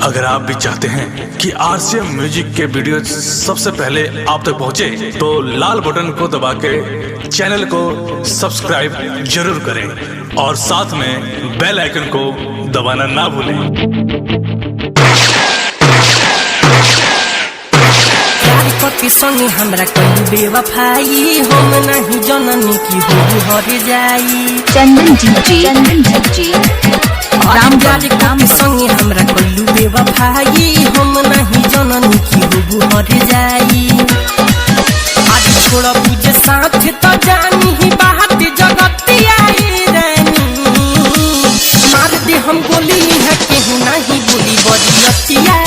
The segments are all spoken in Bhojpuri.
अगर आप भी चाहते हैं कि आरसीएम म्यूजिक के वीडियो सबसे पहले आप तक पहुंचे, तो लाल बटन को दबा के चैनल को सब्सक्राइब जरूर करें और साथ में बेल आइकन को दबाना ना भूलें। पति संगे हमरा कहीं बेवफाई, हम नहीं जननी की होगी हर जाई। चंदन जी राम जारी काम संगे हमरा कहीं बेवफाई, हम नहीं जननी की होगी हर जाई। आज छोड़ पूजे साथ तो जानी ही बात जगतिया रानी, मार दे हम गोली है केहू नहीं बोली बदियतिया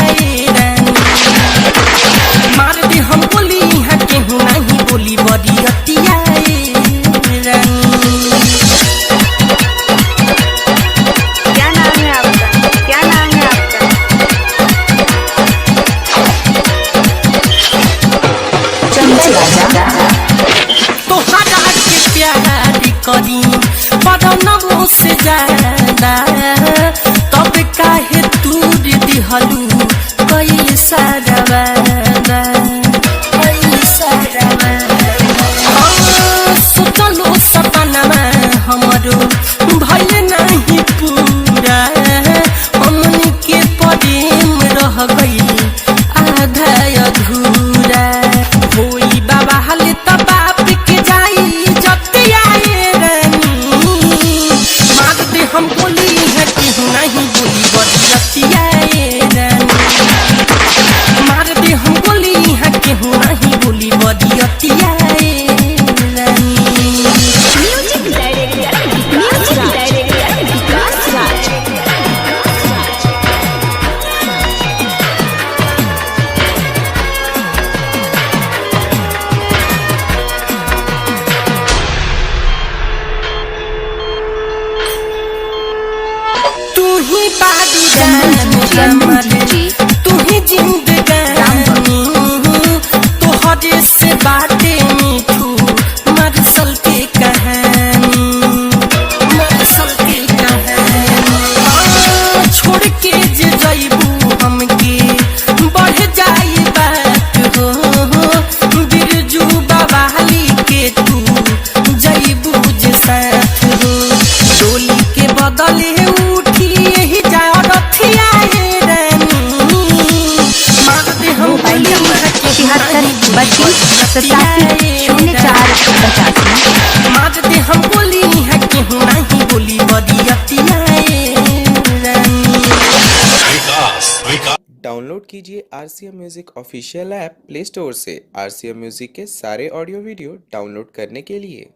रानी, मार दे हम बोली है केहू नहीं बोली बदियतिया रानी। क्या नाम है आपका? क्या नाम है आपका? तोहरा के प्यार करी पड़नों से ज्यादा, तब काहे तूर दिहलू कई सारा वादा, कई सारा वादा। सोचलो सपनावा हमरो भइल नहीं पूरा, हमनी के प्रेम रह गई आधा अधूरा। होई बाबा हाले त बाप के जाई जतिया रानी, मार दे हम बोली है केहू नहीं बोली बदियतिया रानी, मार दे हम बोली है केहू नहीं बोली बदियतिया रानी। म्यूजिक डायरेक्टर विकास राज। तू ही बादी तू ही जिंदगानी, तोहरे से बाटे मीठू मरसल के कहानी, मरसल के कहानी। छोड़ के जे जइबू हमके बढ़ जाई बात हो, बिरजू बवाली के तू जइबू जे साथ हो, डोली के बदले उठी यही जा रथिया रानी, मार दे हम मोबाइल नंबर 76 मार दे हम बोली है केहू नहीं बोली बदियतिया रानी। डाउनलोड कीजिए RCM music official app play store से। आरसीएम म्यूजिक के सारे ऑडियो वीडियो डाउनलोड करने के लिए